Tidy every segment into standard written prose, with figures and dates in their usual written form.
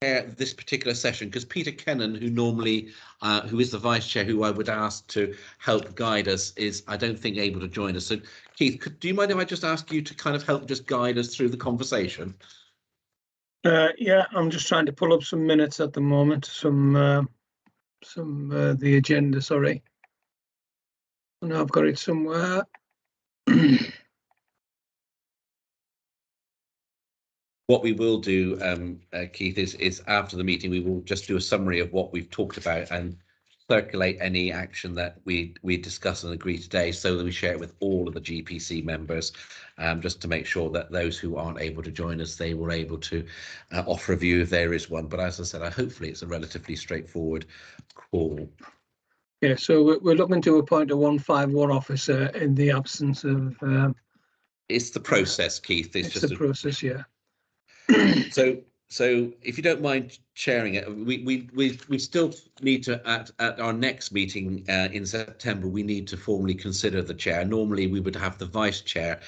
this particular session, because Peter Kennan, who normally who is the vice chair, who I would ask to help guide us, is I don't think able to join us. So Keith, do you mind if I just ask you to kind of help just guide us through the conversation? Yeah, I'm just trying to pull up some minutes at the moment, the agenda, sorry. I know I've got it somewhere. What we will do, Keith, is after the meeting, we will just do a summary of what we've talked about and circulate any action that we discuss and agree today, so that we share it with all of the GPC members, just to make sure that those who aren't able to join us, they were able to offer a view if there is one. But as I said, hopefully it's a relatively straightforward call. Yeah, so we're looking to appoint a 151 officer in the absence of. It's the process, Keith. It's just the process, yeah. So if you don't mind sharing it, we still need to, at our next meeting in September, we need to formally consider the chair. Normally we would have the vice chair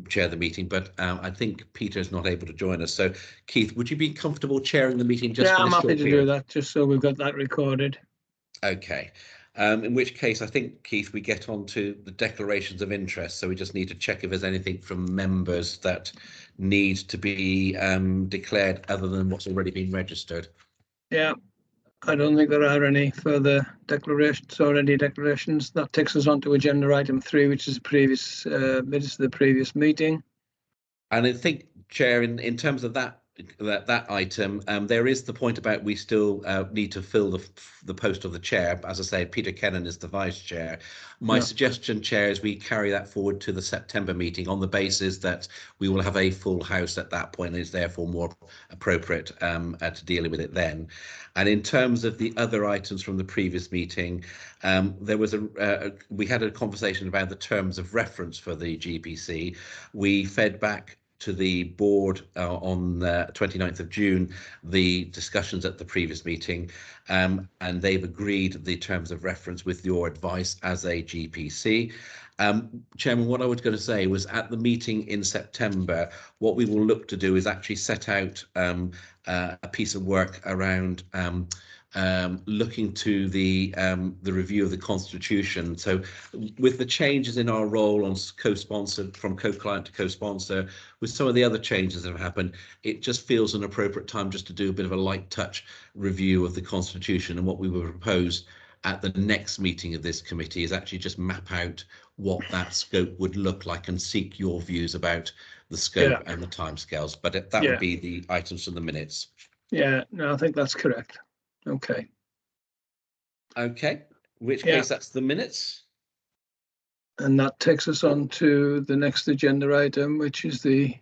chair the meeting, but I think Peter is not able to join us. So Keith, would you be comfortable chairing the meeting? Just I'm happy to do that, just so we've got that recorded. Okay. In which case, I think, Keith, we get on to the declarations of interest. So we just need to check if there's anything from members that need to be declared other than what's already been registered. Yeah, I don't think there are any further declarations or any declarations. That takes us on to agenda item 3, which is the previous minutes of the previous meeting. And I think, Chair, in terms of that item, there is the point about we still need to fill the post of the chair. As I say, Peter Kennan is the vice chair. My suggestion, Chair, is we carry that forward to the September meeting on the basis that we will have a full house at that point, and is therefore more appropriate to deal with it then. And in terms of the other items from the previous meeting, there was we had a conversation about the terms of reference for the GPC. We fed back to the board on the 29th of June the discussions at the previous meeting, and they've agreed the terms of reference with your advice as a GPC. Chairman, what I was going to say was, at the meeting in September, what we will look to do is actually set out a piece of work around looking to the review of the Constitution. So with the changes in our role on co-sponsored, from co-client to co-sponsor, with some of the other changes that have happened, it just feels an appropriate time just to do a bit of a light touch review of the Constitution. And what we will propose at the next meeting of this committee is actually just map out what that scope would look like and seek your views about the scope and the timescales. But that would be the items from the minutes. Yeah, no, I think that's correct. Okay. Okay, in which case that's the minutes. And that takes us on to the next agenda item, which is the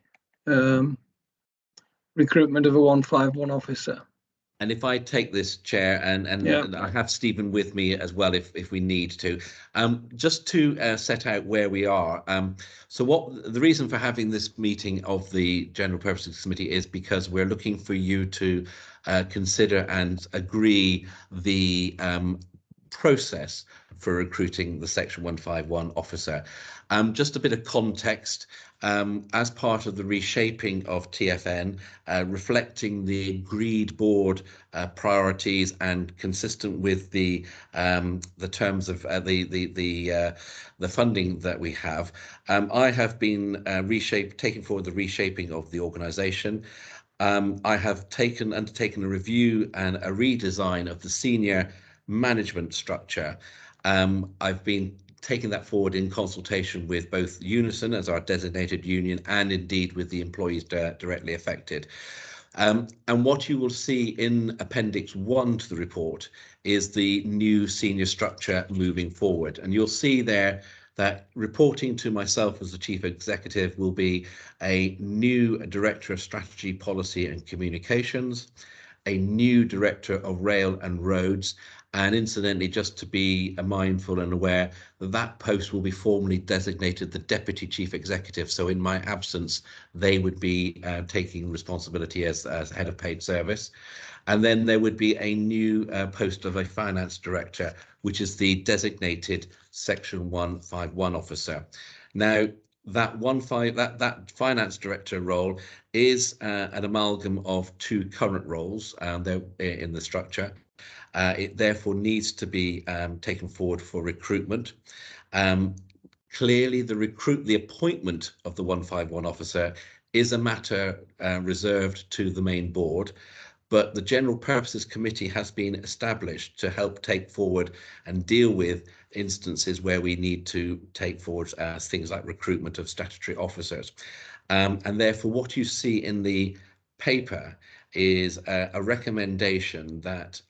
recruitment of a 151 officer. And if I take this, Chair, and I have Stephen with me as well if we need to, just to set out where we are. So the reason for having this meeting of the General Purposes Committee is because we're looking for you to consider and agree the process for recruiting the Section 151 officer. Just a bit of context, as part of the reshaping of TFN, reflecting the agreed board priorities and consistent with the terms of the funding that we have, I have been taking forward the reshaping of the organisation. I have undertaken a review and a redesign of the senior management structure. I've been taking that forward in consultation with both Unison as our designated union and indeed with the employees directly affected. And what you will see in Appendix 1 to the report is the new senior structure moving forward. And you'll see there that reporting to myself as the Chief Executive will be a new Director of Strategy, Policy and Communications, a new Director of Rail and Roads, and incidentally, just to be mindful and aware, that post will be formally designated the Deputy Chief Executive. So in my absence, they would be taking responsibility as Head of Paid Service. And then there would be a new post of a Finance Director, which is the designated Section 151 officer. Now, that finance director role is an amalgam of two current roles they're in the structure. It therefore needs to be taken forward for recruitment. Clearly, the appointment of the 151 officer is a matter reserved to the main board, but the General Purposes Committee has been established to help take forward and deal with instances where we need to take forward things like recruitment of statutory officers. And therefore, what you see in the paper is a recommendation that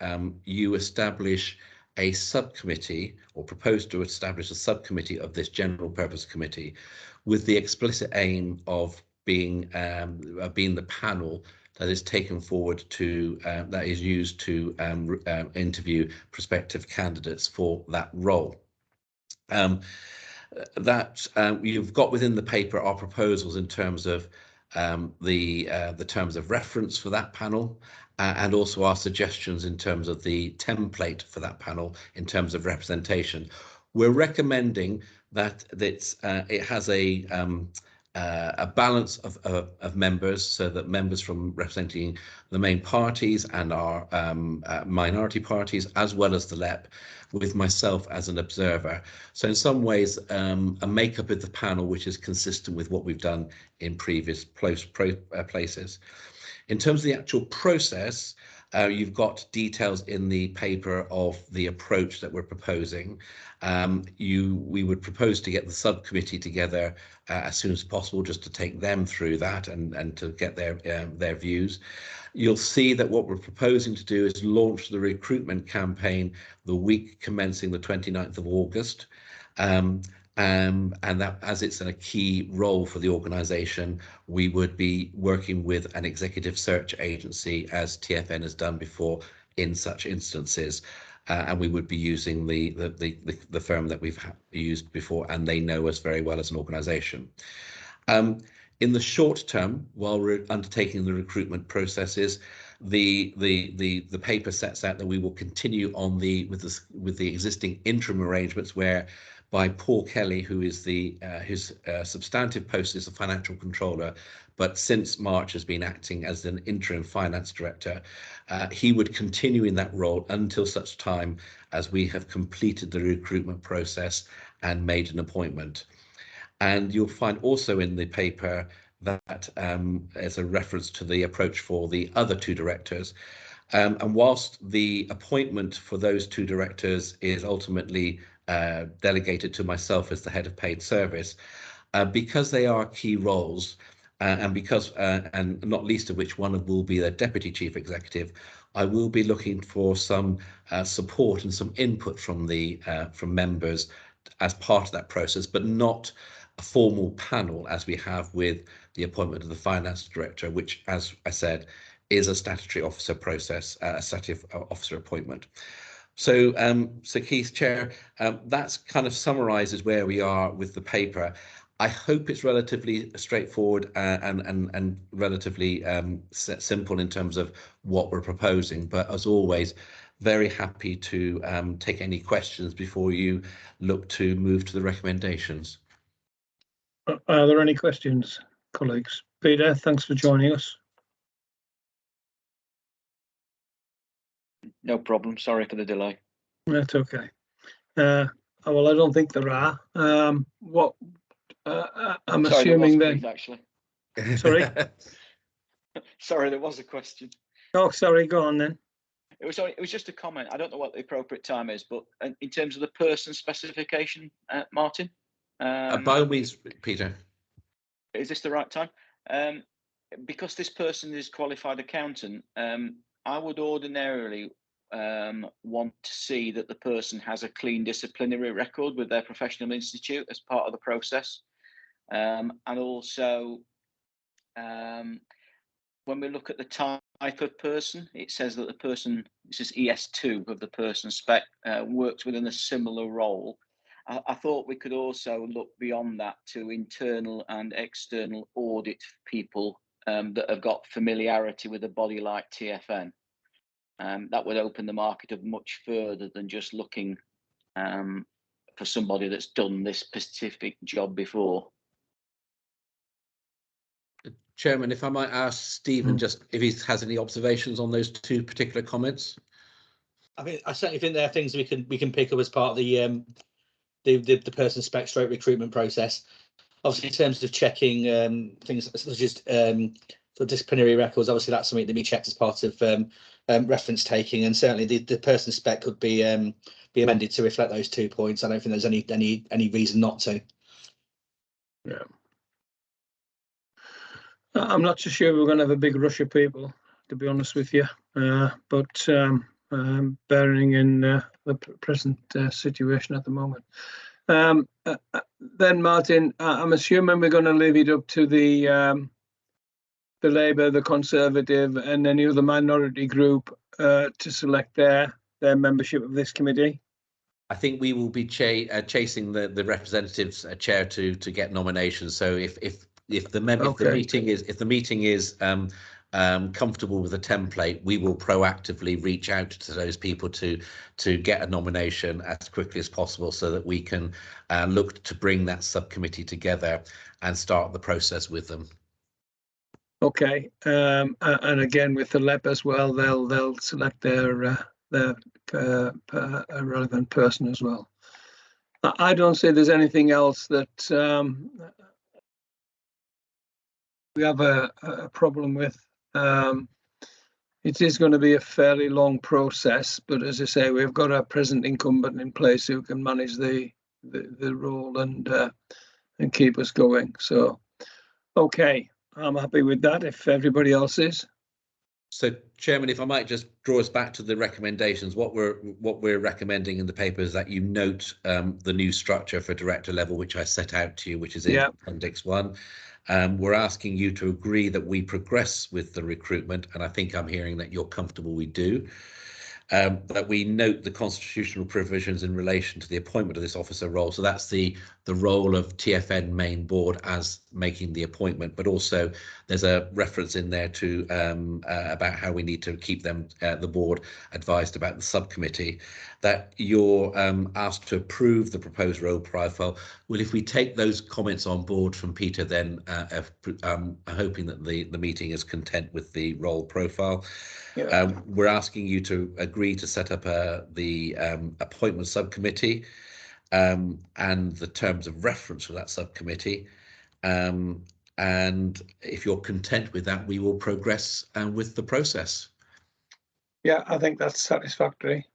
you establish a subcommittee, or propose to establish a subcommittee of this General Purpose Committee, with the explicit aim of being the panel that is taken forward to that is used to interview prospective candidates for that role. You've got within the paper our proposals in terms of the terms of reference for that panel, and also our suggestions in terms of the template for that panel in terms of representation. We're recommending that it has a balance of members, so that members from representing the main parties and our minority parties, as well as the LEP, with myself as an observer. So in some ways, a makeup of the panel which is consistent with what we've done in previous places. In terms of the actual process, you've got details in the paper of the approach that we're proposing. We would propose to get the subcommittee together as soon as possible, just to take them through that and to get their views. You'll see that what we're proposing to do is launch the recruitment campaign the week commencing the 29th of August. And that, as it's a key role for the organisation, we would be working with an executive search agency, as TFN has done before in such instances, and we would be using the firm that we've used before, and they know us very well as an organisation. In the short term, while we're undertaking the recruitment processes, the paper sets out that we will continue on with the existing interim arrangements, where by Paul Kelly, who is his substantive post is a financial controller, but since March has been acting as an interim finance director. He would continue in that role until such time as we have completed the recruitment process and made an appointment. And you'll find also in the paper that as a reference to the approach for the other two directors. And whilst the appointment for those two directors is ultimately delegated to myself as the head of paid service, because they are key roles, and because and not least of which one will be the deputy chief executive, I will be looking for some support and some input from members as part of that process, but not a formal panel as we have with the appointment of the finance director, which, as I said, is a statutory officer process, a statutory officer appointment. So, Keith, Chair, that's kind of summarises where we are with the paper. I hope it's relatively straightforward and relatively simple in terms of what we're proposing. But as always, very happy to take any questions before you look to move to the recommendations. Are there any questions, colleagues? Peter, thanks for joining us. No problem. Sorry for the delay. That's okay. Well, I don't think there are. I'm sorry, assuming there was, that. actually. Sorry. Sorry, there was a question. Oh, sorry. Go on then. It was just a comment. I don't know what the appropriate time is, but in terms of the person specification, Martin. By all means, Peter. Is this the right time? Because this person is qualified accountant, I would ordinarily want to see that the person has a clean disciplinary record with their professional institute as part of the process. And also, when we look at the type of person, it says that the person, this is ES2 of the person spec, works within a similar role. I thought we could also look beyond that to internal and external audit people that have got familiarity with a body like TFN. That would open the market up much further than just looking for somebody that's done this specific job before. Chairman, if I might ask Stephen just if he has any observations on those two particular comments. I certainly think there are things we can pick up as part of the person spec stroke recruitment process. Obviously, in terms of checking things such as for disciplinary records, obviously that's something that we checked as part of reference taking, and certainly the person spec could be amended to reflect those 2 points. I don't think there's any reason not to. Yeah. I'm not so sure we're going to have a big rush of people, to be honest with you, but bearing in the present situation at the moment. Then, Martin, I'm assuming we're going to leave it up to the Labour, the Conservative, and any other minority group to select their membership of this committee. I think we will be chasing the representatives chair to get nominations. So if the meeting is comfortable with the template, we will proactively reach out to those people to get a nomination as quickly as possible, so that we can look to bring that subcommittee together and start the process with them. Okay, and again with the LEP as well, they'll select their relevant person as well. I don't say there's anything else that we have a problem with. It is going to be a fairly long process, but as I say, we've got our present incumbent in place who can manage the role and keep us going. So, okay, I'm happy with that. If everybody else is. So, Chairman, if I might just draw us back to the recommendations, what we're recommending in the paper is that you note the new structure for director level, which I set out to you, which is in Appendix 1. We're asking you to agree that we progress with the recruitment, and I think I'm hearing that you're comfortable we do. That we note the constitutional provisions in relation to the appointment of this officer role. So that's the role of TFN main board as making the appointment, but also there's a reference in there to about how we need to keep them, the board, advised about the subcommittee. That you're asked to approve the proposed role profile. Well, if we take those comments on board from Peter, then I'm hoping that the meeting is content with the role profile. Yeah. We're asking you to agree to set up the appointment subcommittee and the terms of reference for that subcommittee. And if you're content with that, we will progress with the process. Yeah, I think that's satisfactory.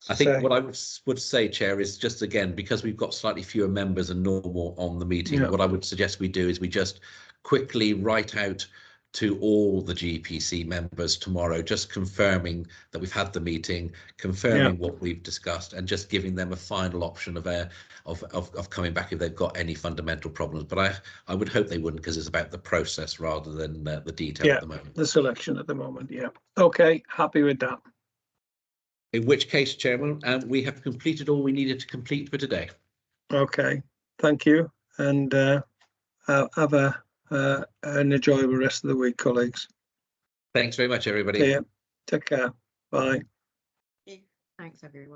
I think what I would say, Chair, is just again, because we've got slightly fewer members than normal on the meeting, what I would suggest we do is we just quickly write out to all the GPC members tomorrow, just confirming that we've had the meeting, confirming what we've discussed, and just giving them a final option of coming back if they've got any fundamental problems. But I would hope they wouldn't, because it's about the process rather than the detail at the moment. The selection at the moment, Okay, happy with that. In which case, Chairman, we have completed all we needed to complete for today. Okay, thank you, and have an enjoyable rest of the week, colleagues. Thanks very much, everybody. See you. Take care. Bye. Thanks, everyone.